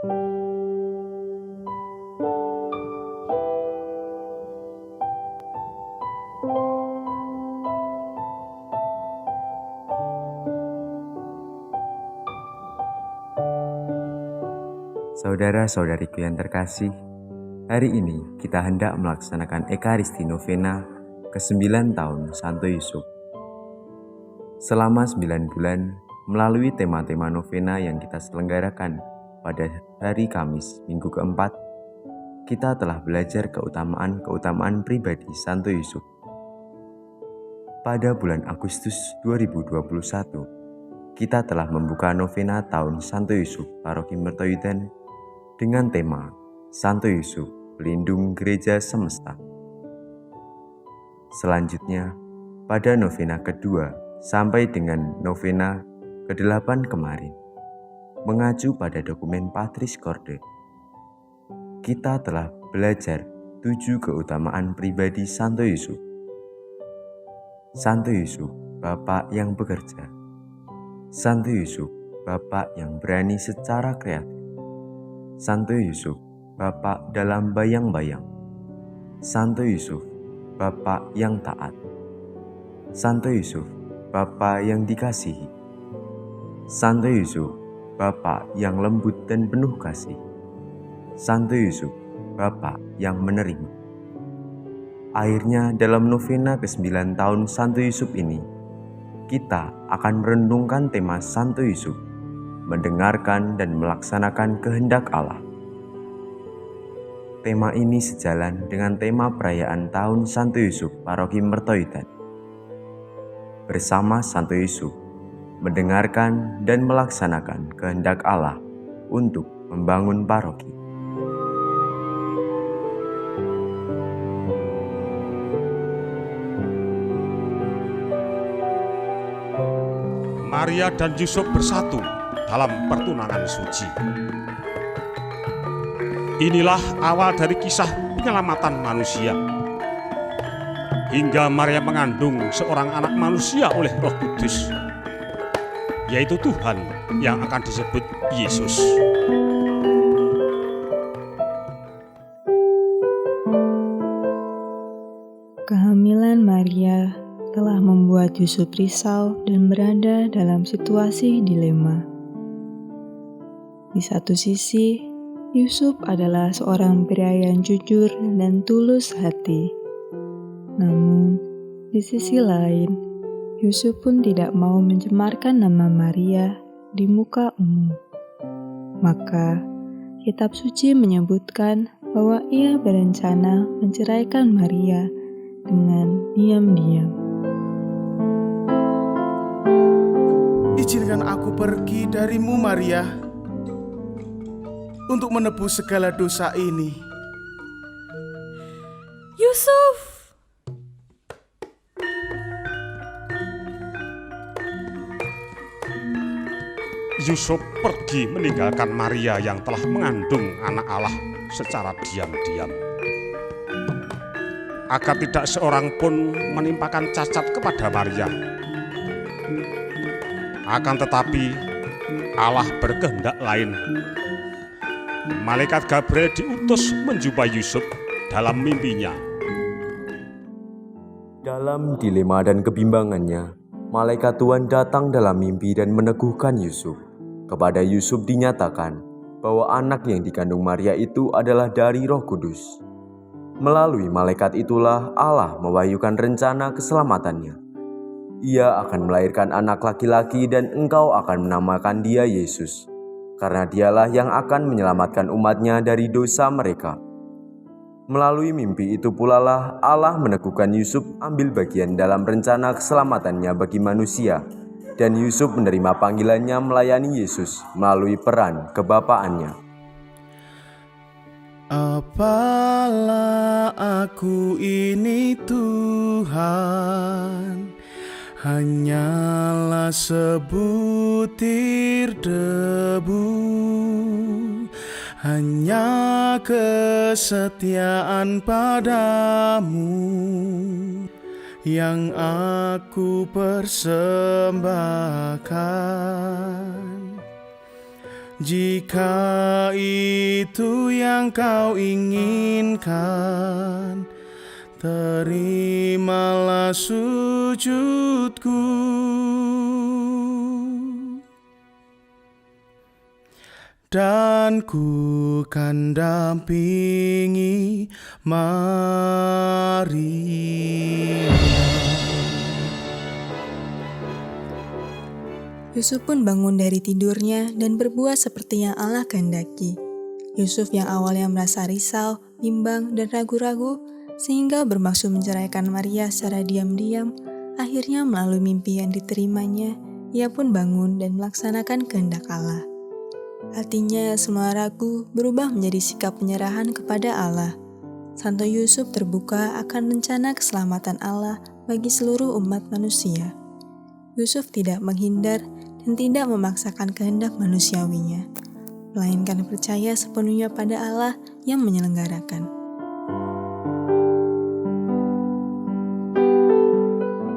Saudara-saudariku yang terkasih, hari ini kita hendak melaksanakan Ekaristi Novena ke-9 tahun Santo Yusuf. Selama 9 bulan, melalui tema-tema novena yang kita selenggarakan pada hari Kamis, minggu keempat, kita telah belajar keutamaan pribadi Santo Yusuf. Pada bulan Agustus 2021, kita telah membuka novena tahun Santo Yusuf Paroki Mertoyudan dengan tema Santo Yusuf, Pelindung Gereja Semesta. Selanjutnya, pada novena kedua sampai dengan novena ke-8 kemarin, mengacu pada dokumen Patris Corde, kita telah belajar 7 keutamaan pribadi Santo Yusuf. Santo Yusuf, Bapak yang bekerja. Santo Yusuf, Bapak yang berani secara kreatif. Santo Yusuf, Bapak dalam bayang-bayang. Santo Yusuf, Bapak yang taat. Santo Yusuf, Bapak yang dikasihi. Santo Yusuf, Bapak yang lembut dan penuh kasih. Santo Yusuf, Bapak yang menerima. Akhirnya dalam novena ke-9 tahun Santo Yusuf ini, kita akan merenungkan tema Santo Yusuf, mendengarkan dan melaksanakan kehendak Allah. Tema ini sejalan dengan tema perayaan tahun Santo Yusuf Paroki Mertoyudan. Bersama Santo Yusuf, mendengarkan dan melaksanakan kehendak Allah untuk membangun paroki. Maria dan Yusuf bersatu dalam pertunangan suci. Inilah awal dari kisah penyelamatan manusia. Hingga Maria mengandung seorang anak manusia oleh Roh Kudus, yaitu Tuhan yang akan disebut Yesus. Kehamilan Maria telah membuat Yusuf risau dan berada dalam situasi dilema. Di satu sisi, Yusuf adalah seorang pria yang jujur dan tulus hati. Namun, di sisi lain, Yusuf pun tidak mau mencemarkan nama Maria di muka umum. Maka, kitab suci menyebutkan bahwa ia berencana menceraikan Maria dengan diam-diam. Izinkan aku pergi darimu, Maria, untuk menebus segala dosa ini. Yusuf! Yusuf pergi meninggalkan Maria yang telah mengandung anak Allah secara diam-diam. Agar tidak seorang pun menimpakan cacat kepada Maria. Akan tetapi Allah berkehendak lain. Malaikat Gabriel diutus menjumpai Yusuf dalam mimpinya. Dalam dilema dan kebimbangannya, malaikat Tuhan datang dalam mimpi dan meneguhkan Yusuf. Kepada Yusuf dinyatakan bahwa anak yang dikandung Maria itu adalah dari Roh Kudus. Melalui malaikat itulah Allah mewahyukan rencana keselamatannya. Ia akan melahirkan anak laki-laki dan engkau akan menamakan dia Yesus, karena dialah yang akan menyelamatkan umatnya dari dosa mereka. Melalui mimpi itu pula lah Allah meneguhkan Yusuf ambil bagian dalam rencana keselamatannya bagi manusia, dan Yusuf menerima panggilannya melayani Yesus melalui peran kebapaannya. Apalah aku ini, Tuhan, hanyalah sebutir debu, hanya kesetiaan padamu yang aku persembahkan. jika itu yang kau inginkan, terimalah sujudku. Dan ku kan dampingi Maria. Yusuf pun bangun dari tidurnya dan berbuat seperti yang Allah kehendaki. Yusuf yang awalnya merasa risau, bimbang, dan ragu-ragu, sehingga bermaksud menceraikan Maria secara diam-diam, akhirnya melalui mimpi yang diterimanya, ia pun bangun dan melaksanakan kehendak Allah. Artinya semua ragu berubah menjadi sikap penyerahan kepada Allah. Santo Yusuf terbuka akan rencana keselamatan Allah bagi seluruh umat manusia. Yusuf tidak menghindar dan tidak memaksakan kehendak manusiawinya, melainkan percaya sepenuhnya pada Allah yang menyelenggarakan.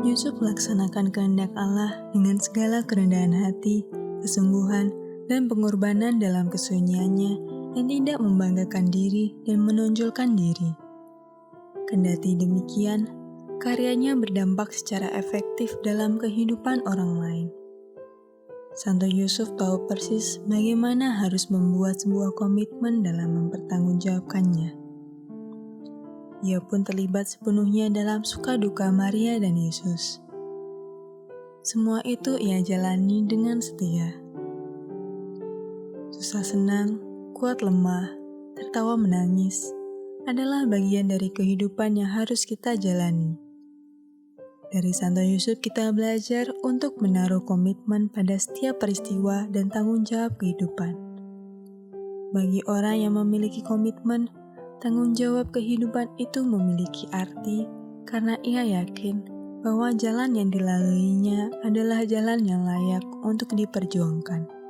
Yusuf melaksanakan kehendak Allah dengan segala kerendahan hati, kesungguhan, dan pengorbanan dalam kesunyiannya yang tidak membanggakan diri dan menonjolkan diri. Kendati demikian, karyanya berdampak secara efektif dalam kehidupan orang lain. Santo Yusuf tahu persis bagaimana harus membuat sebuah komitmen dalam mempertanggungjawabkannya. Ia pun terlibat sepenuhnya dalam suka duka Maria dan Yesus. Semua itu ia jalani dengan setia. Susah senang, kuat lemah, tertawa menangis adalah bagian dari kehidupan yang harus kita jalani. Dari Santo Yusuf kita belajar untuk menaruh komitmen pada setiap peristiwa dan tanggung jawab kehidupan. Bagi orang yang memiliki komitmen, tanggung jawab kehidupan itu memiliki arti karena ia yakin bahwa jalan yang dilaluinya adalah jalan yang layak untuk diperjuangkan.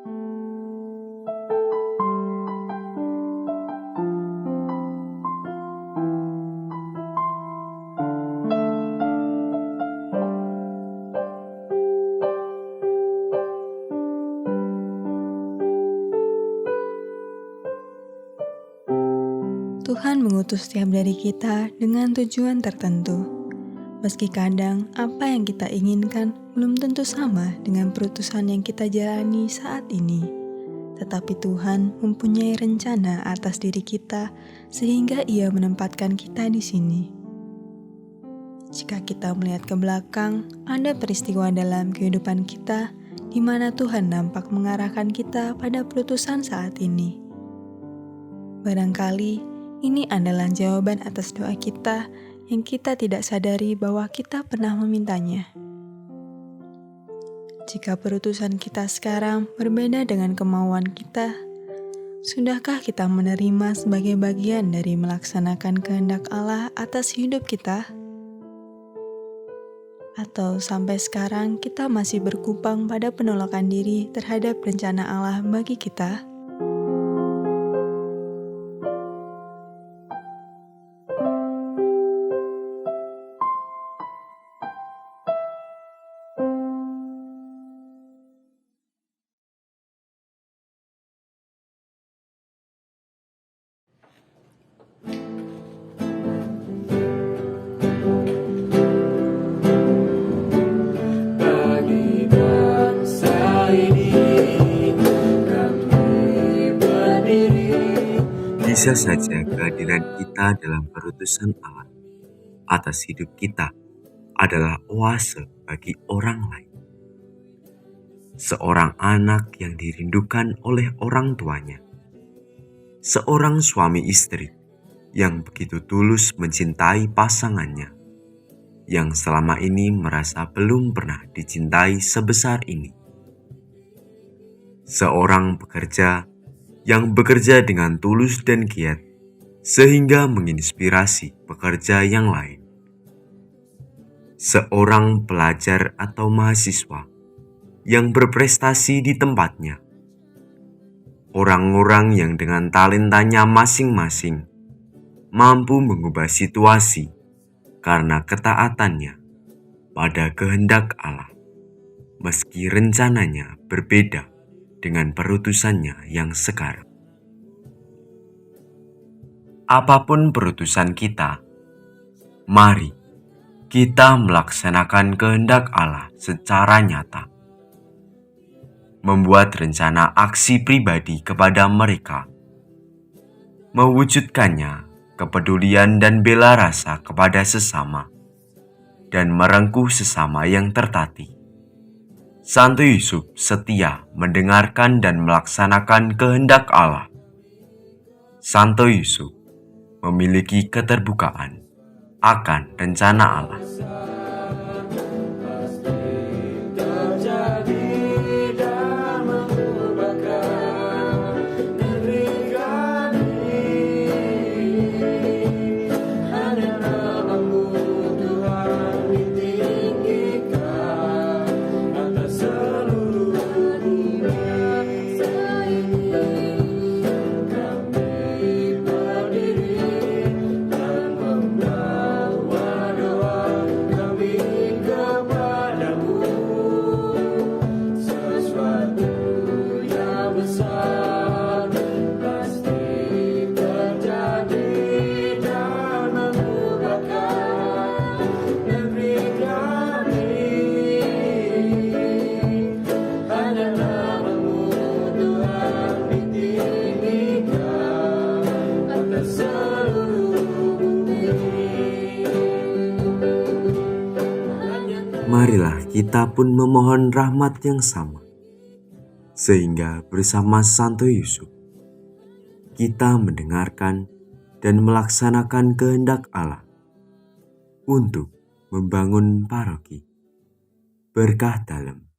Tuhan mengutus setiap dari kita dengan tujuan tertentu. Meski kadang apa yang kita inginkan belum tentu sama dengan perutusan yang kita jalani saat ini, tetapi Tuhan mempunyai rencana atas diri kita sehingga Ia menempatkan kita di sini. Jika kita melihat ke belakang, ada peristiwa dalam kehidupan kita di mana Tuhan nampak mengarahkan kita pada perutusan saat ini. Barangkali ini adalah jawaban atas doa kita yang kita tidak sadari bahwa kita pernah memintanya. Jika perutusan kita sekarang berbeda dengan kemauan kita, sudahkah kita menerima sebagai bagian dari melaksanakan kehendak Allah atas hidup kita? Atau sampai sekarang kita masih berkupang pada penolakan diri terhadap rencana Allah bagi kita? Bisa saja kehadiran kita dalam perutusan Allah atas hidup kita adalah oase bagi orang lain. Seorang anak yang dirindukan oleh orang tuanya. Seorang suami istri yang begitu tulus mencintai pasangannya, yang selama ini merasa belum pernah dicintai sebesar ini. Seorang pekerja yang bekerja dengan tulus dan giat, sehingga menginspirasi pekerja yang lain. Seorang pelajar atau mahasiswa yang berprestasi di tempatnya. Orang-orang yang dengan talentanya masing-masing mampu mengubah situasi karena ketaatannya pada kehendak Allah, meski rencananya berbeda dengan perutusannya yang sekarang. Apapun perutusan kita, mari kita melaksanakan kehendak Allah secara nyata. Membuat rencana aksi pribadi kepada mereka. Mewujudkannya kepedulian dan bela rasa kepada sesama. Dan merengkuh sesama yang tertatih. Santo Yusuf setia mendengarkan dan melaksanakan kehendak Allah. Santo Yusuf memiliki keterbukaan akan rencana Allah. Marilah kita pun memohon rahmat yang sama, sehingga bersama Santo Yusuf, kita mendengarkan dan melaksanakan kehendak Allah untuk membangun paroki Berkah Dalam